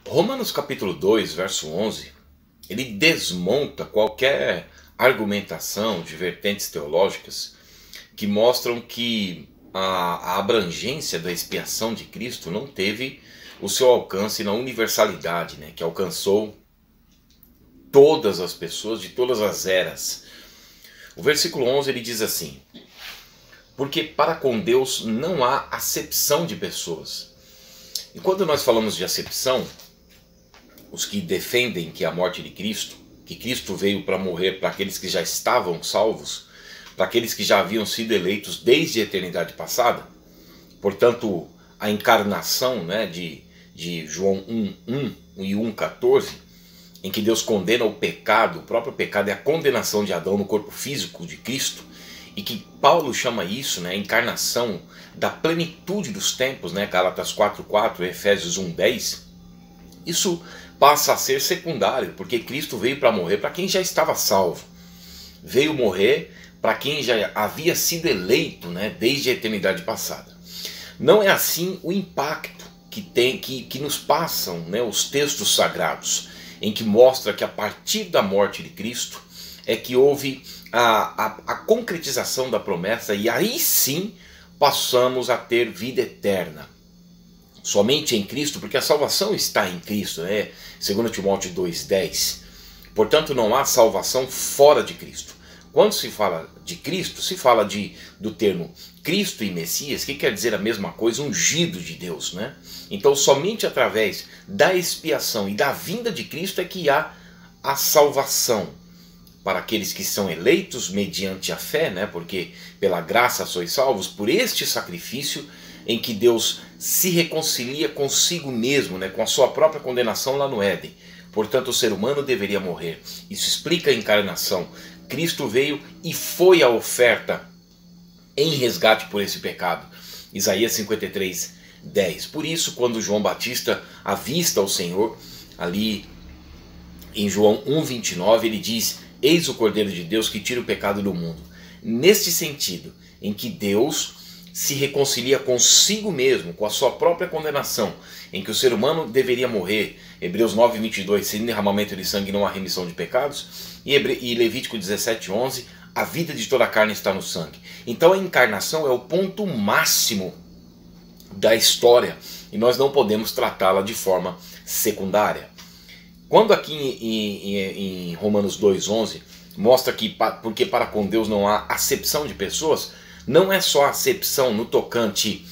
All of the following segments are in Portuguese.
Romanos capítulo 2, verso 11, ele desmonta qualquer argumentação de vertentes teológicas que mostram que a abrangência da expiação de Cristo não teve o seu alcance na universalidade, né, que alcançou todas as pessoas de todas as eras. O versículo 11 ele diz assim: porque para com Deus não há acepção de pessoas. E quando nós falamos de acepção, os que defendem que a morte de Cristo, que Cristo veio para morrer para aqueles que já estavam salvos, para aqueles que já haviam sido eleitos desde a eternidade passada, portanto a encarnação, né, de João 1:1 e 1:14, em que Deus condena o pecado, o próprio pecado é a condenação de Adão no corpo físico de Cristo, e que Paulo chama isso, né, a encarnação da plenitude dos tempos, né, Gálatas 4:4, Efésios 1:10, isso passa a ser secundário, porque Cristo veio para morrer para quem já estava salvo, veio morrer para quem já havia sido eleito, né, desde a eternidade passada. Não é assim o impacto que nos passam, né, os textos sagrados, em que mostra que a partir da morte de Cristo é que houve a concretização da promessa, e aí sim passamos a ter vida eterna. Somente em Cristo, porque a salvação está em Cristo, né? 2 Timóteo 2:10. Portanto, não há salvação fora de Cristo. Quando se fala de Cristo, se fala do termo Cristo e Messias, que quer dizer a mesma coisa, ungido de Deus, né? Então, somente através da expiação e da vinda de Cristo é que há a salvação para aqueles que são eleitos mediante a fé, né? Porque pela graça sois salvos por este sacrifício em que Deus se reconcilia consigo mesmo, né, com a sua própria condenação lá no Éden. Portanto, o ser humano deveria morrer. Isso explica a encarnação. Cristo veio e foi a oferta em resgate por esse pecado. Isaías 53:10. Por isso, quando João Batista avista o Senhor, ali em João 1:29, ele diz: eis o Cordeiro de Deus que tira o pecado do mundo. Neste sentido, em que Deus se reconcilia consigo mesmo, com a sua própria condenação, em que o ser humano deveria morrer, Hebreus 9:22, sem derramamento de sangue não há remissão de pecados, e Levítico 17:11, a vida de toda a carne está no sangue. Então a encarnação é o ponto máximo da história, e nós não podemos tratá-la de forma secundária. Quando aqui em Romanos 2:11 mostra que porque para com Deus não há acepção de pessoas, não é só acepção no tocante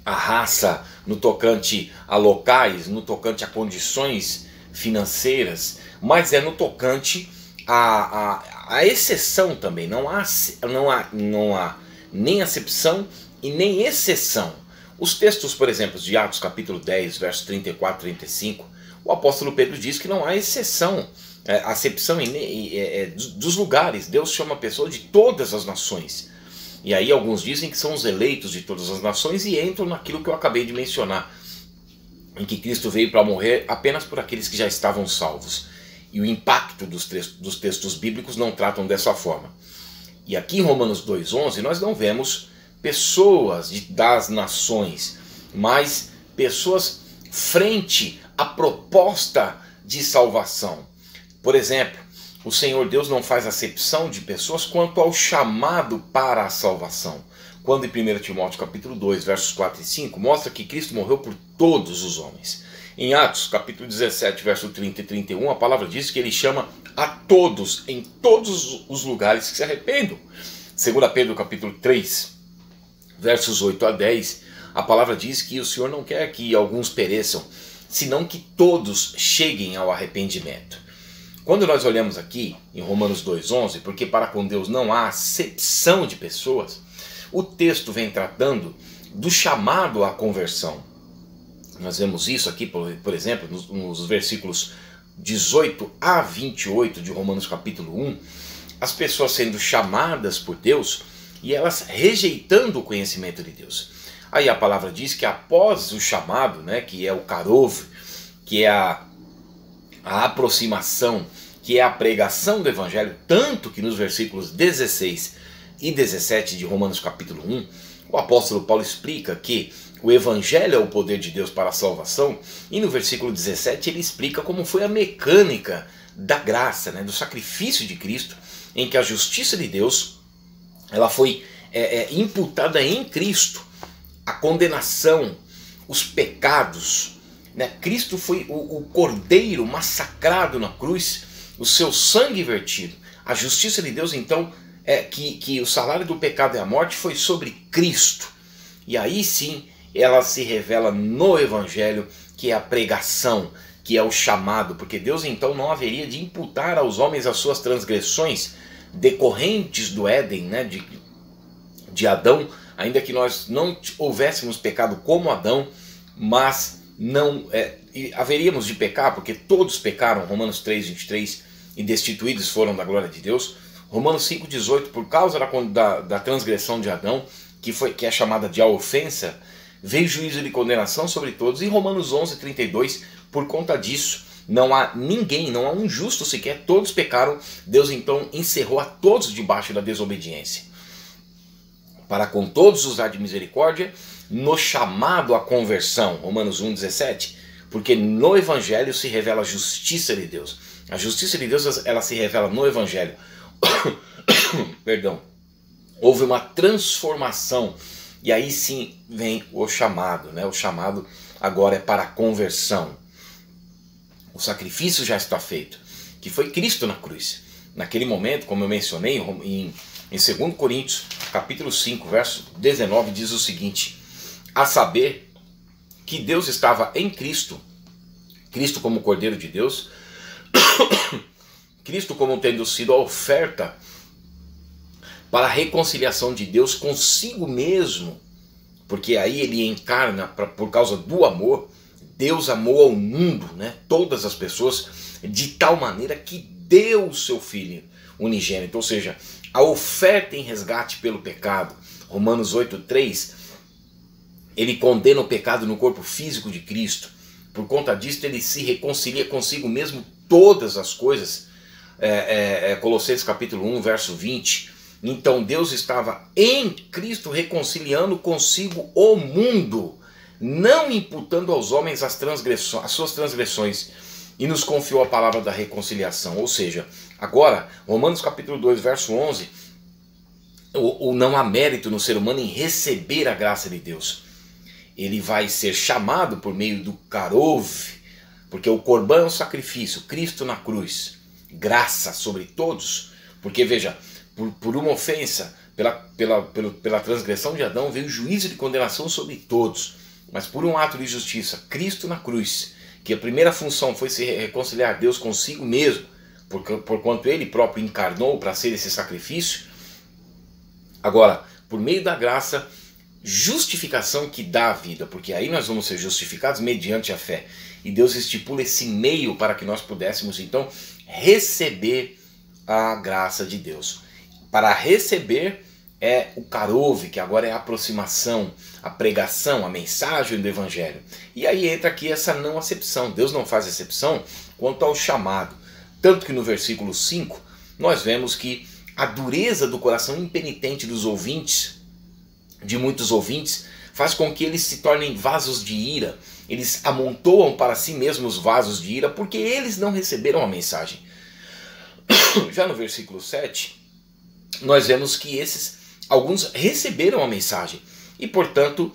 à raça, no tocante a locais, no tocante a condições financeiras, mas é no tocante a exceção também. Não há nem acepção e nem exceção. Os textos, por exemplo, de Atos capítulo 10, versos 34 e 35, o apóstolo Pedro diz que não há exceção, acepção dos lugares. Deus chama pessoas de todas as nações. E aí alguns dizem que são os eleitos de todas as nações e entram naquilo que eu acabei de mencionar, em que Cristo veio para morrer apenas por aqueles que já estavam salvos. E o impacto dos textos bíblicos não tratam dessa forma. E aqui em Romanos 2:11 nós não vemos pessoas das nações, mas pessoas frente à proposta de salvação. Por exemplo, o Senhor Deus não faz acepção de pessoas quanto ao chamado para a salvação. Quando em 1 Timóteo capítulo 2, versos 4 e 5, mostra que Cristo morreu por todos os homens. Em Atos capítulo 17, verso 30 e 31, a palavra diz que ele chama a todos, em todos os lugares, que se arrependam. 2 Pedro capítulo 3, versos 8 a 10, a palavra diz que o Senhor não quer que alguns pereçam, senão que todos cheguem ao arrependimento. Quando nós olhamos aqui em Romanos 2:11, porque para com Deus não há acepção de pessoas, o texto vem tratando do chamado à conversão. Nós vemos isso aqui, por exemplo, nos versículos 18 a 28 de Romanos capítulo 1, as pessoas sendo chamadas por Deus e elas rejeitando o conhecimento de Deus. Aí a palavra diz que após o chamado, né, que é o karov, que é a aproximação, que é a pregação do Evangelho, tanto que nos versículos 16 e 17 de Romanos capítulo 1, o apóstolo Paulo explica que o Evangelho é o poder de Deus para a salvação, e no versículo 17 ele explica como foi a mecânica da graça, né, do sacrifício de Cristo, em que a justiça de Deus ela foi imputada em Cristo, a condenação, os pecados, né? Cristo foi o cordeiro massacrado na cruz, o seu sangue vertido. A justiça de Deus, então, que o salário do pecado é a morte, foi sobre Cristo. E aí sim, ela se revela no Evangelho, que é a pregação, que é o chamado, porque Deus então não haveria de imputar aos homens as suas transgressões decorrentes do Éden, né, de Adão, ainda que nós não houvéssemos pecado como Adão, mas não haveríamos de pecar, porque todos pecaram, Romanos 3:23, e destituídos foram da glória de Deus. Romanos 5:18, por causa da transgressão de Adão, que é chamada de a ofensa, veio juízo de condenação sobre todos. E Romanos 11:32, por conta disso, não há ninguém, não há um justo sequer, todos pecaram. Deus então encerrou a todos debaixo da desobediência, para com todos usar de misericórdia, no chamado à conversão, Romanos 1:17, porque no Evangelho se revela a justiça de Deus. A justiça de Deus, ela se revela no Evangelho. Perdão. Houve uma transformação, e aí sim vem o chamado, né? O chamado agora é para a conversão. O sacrifício já está feito, que foi Cristo na cruz. Naquele momento, como eu mencionei, em 2 Coríntios, capítulo 5, verso 19, diz o seguinte: a saber que Deus estava em Cristo, Cristo como Cordeiro de Deus, Cristo como tendo sido a oferta para a reconciliação de Deus consigo mesmo, porque aí ele encarna por causa do amor. Deus amou ao mundo, né, todas as pessoas, de tal maneira que deu o seu Filho unigênito, ou seja, a oferta em resgate pelo pecado. Romanos 8:3, ele condena o pecado no corpo físico de Cristo. Por conta disso, ele se reconcilia consigo mesmo todas as coisas. Colossenses capítulo 1, verso 20. Então Deus estava em Cristo reconciliando consigo o mundo, não imputando aos homens as suas transgressões, e nos confiou a palavra da reconciliação. Ou seja, agora, Romanos capítulo 2, verso 11, não há mérito no ser humano em receber a graça de Deus. Ele vai ser chamado por meio do karov, porque o corban é um sacrifício, Cristo na cruz, graça sobre todos, porque veja, por uma ofensa, pela transgressão de Adão, veio juízo de condenação sobre todos, mas por um ato de justiça, Cristo na cruz, que a primeira função foi se reconciliar Deus consigo mesmo, porquanto ele próprio encarnou para ser esse sacrifício. Agora, por meio da graça, justificação que dá a vida, porque aí nós vamos ser justificados mediante a fé, e Deus estipula esse meio para que nós pudéssemos então receber a graça de Deus. Para receber é o karov, que agora é a aproximação, a pregação, a mensagem do Evangelho. E aí entra aqui essa não acepção. Deus não faz exceção quanto ao chamado. Tanto que no versículo 5 nós vemos que a dureza do coração impenitente dos ouvintes, de muitos ouvintes, faz com que eles se tornem vasos de ira. Eles amontoam para si mesmos vasos de ira porque eles não receberam a mensagem. Já no versículo 7, nós vemos que alguns receberam a mensagem e, portanto,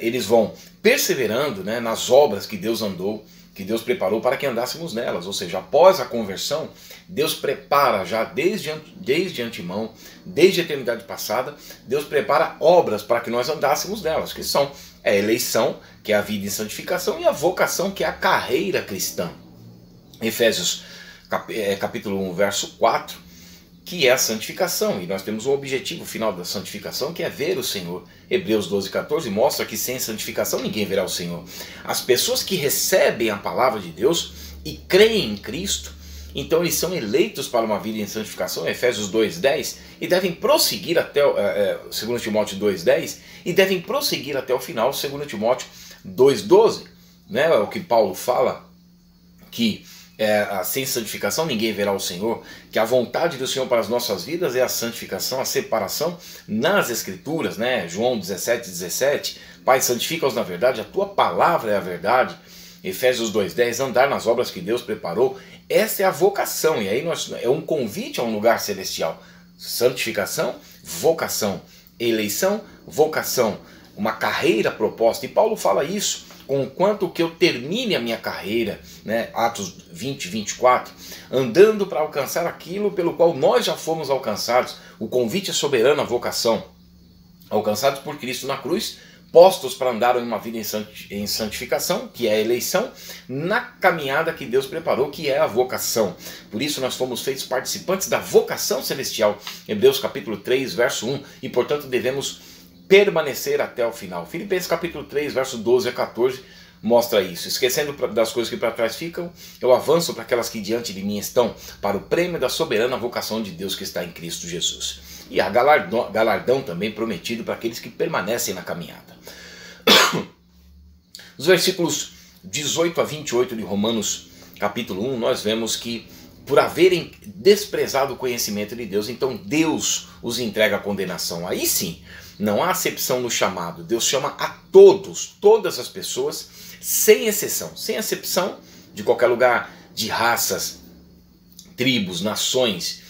eles vão perseverando, né, nas obras que Deus preparou para que andássemos nelas. Ou seja, após a conversão, Deus prepara já desde antemão, desde a eternidade passada, Deus prepara obras para que nós andássemos nelas, que são a eleição, que é a vida em santificação, e a vocação, que é a carreira cristã. Efésios capítulo 1, verso 4, que é a santificação, e nós temos um objetivo final da santificação, que é ver o Senhor. Hebreus 12:14 mostra que sem santificação ninguém verá o Senhor. As pessoas que recebem a palavra de Deus e creem em Cristo, então eles são eleitos para uma vida em santificação, Efésios 2:10, e devem prosseguir até 2 Timóteo 2:10, e devem prosseguir até o final, 2 Timóteo 2:12, né? O que Paulo fala, que sem santificação ninguém verá o Senhor, que a vontade do Senhor para as nossas vidas é a santificação, a separação nas Escrituras, né? João 17:17, Pai, santifica-os na verdade, a tua palavra é a verdade. Efésios 2:10, andar nas obras que Deus preparou. Essa é a vocação, e aí é um convite a um lugar celestial. Santificação, vocação, eleição, vocação, uma carreira proposta. E Paulo fala isso, conquanto que eu termine a minha carreira, né? Atos 20:24, andando para alcançar aquilo pelo qual nós já fomos alcançados. O convite é soberano à vocação. Alcançados por Cristo na cruz, postos para andar em uma vida em santificação, que é a eleição, na caminhada que Deus preparou, que é a vocação. Por isso nós fomos feitos participantes da vocação celestial. Hebreus capítulo 3, verso 1, e portanto devemos permanecer até o final. Filipenses capítulo 3, verso 12 a 14, mostra isso. Esquecendo das coisas que para trás ficam, eu avanço para aquelas que diante de mim estão, para o prêmio da soberana vocação de Deus que está em Cristo Jesus. E há galardão também prometido para aqueles que permanecem na caminhada. Nos versículos 18 a 28 de Romanos capítulo 1, nós vemos que por haverem desprezado o conhecimento de Deus, então Deus os entrega à condenação. Aí sim, não há acepção no chamado. Deus chama a todos, todas as pessoas, sem exceção, sem acepção de qualquer lugar, de raças, tribos, nações,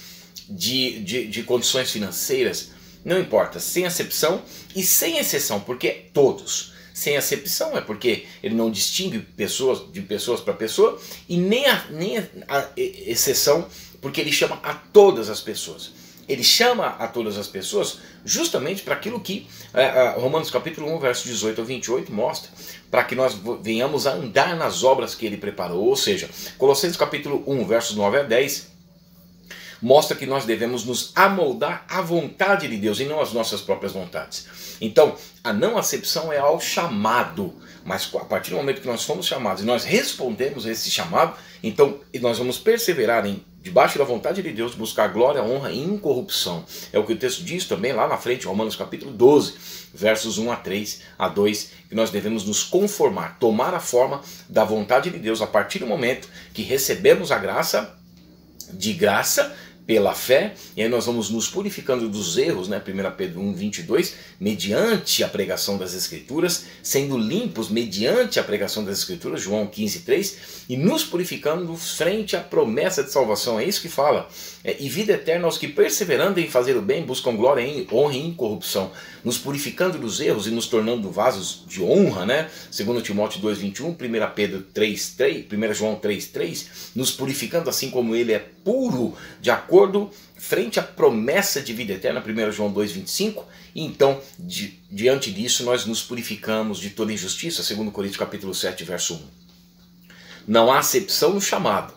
de condições financeiras, não importa, sem acepção e sem exceção, porque todos. Sem acepção é porque ele não distingue de pessoas para pessoa, e nem a exceção porque ele chama a todas as pessoas. Ele chama a todas as pessoas justamente para aquilo que Romanos capítulo 1, verso 18 a 28 mostra, para que nós venhamos a andar nas obras que ele preparou. Ou seja, Colossenses capítulo 1, versos 9 a 10, mostra que nós devemos nos amoldar à vontade de Deus e não às nossas próprias vontades. Então, a não acepção é ao chamado, mas a partir do momento que nós fomos chamados e nós respondemos a esse chamado, então nós vamos perseverar debaixo da vontade de Deus, buscar glória, honra e incorrupção. É o que o texto diz também lá na frente, Romanos capítulo 12, versos 1 a 3 a 2, que nós devemos nos conformar, tomar a forma da vontade de Deus a partir do momento que recebemos a graça, de graça, pela fé, e aí nós vamos nos purificando dos erros, né? 1 Pedro 1:22, mediante a pregação das Escrituras, sendo limpos mediante a pregação das Escrituras, João 15:3, e nos purificando frente à promessa de salvação. É isso que fala. E vida eterna aos que perseverando em fazer o bem buscam glória, honra e incorrupção, nos purificando dos erros e nos tornando vasos de honra, né? 2 Timóteo 2:21, 1 Pedro 3:3, 1 João 3:3, nos purificando assim como ele é puro, de acordo frente à promessa de vida eterna, 1 João 2:25, e então, diante disso, nós nos purificamos de toda injustiça, 2 Coríntios capítulo 7, verso 1. Não há acepção no chamado,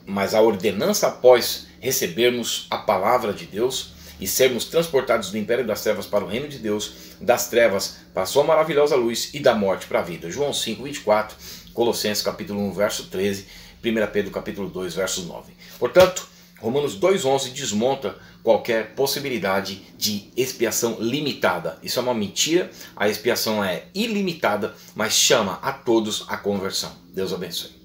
mas a ordenança após recebermos a palavra de Deus e sermos transportados do império das trevas para o reino de Deus, das trevas para a sua maravilhosa luz e da morte para a vida. João 5:24, Colossenses capítulo 1, verso 13, 1 Pedro capítulo 2, verso 9. Portanto, Romanos 2:11 desmonta qualquer possibilidade de expiação limitada. Isso é uma mentira, a expiação é ilimitada, mas chama a todos à conversão. Deus abençoe.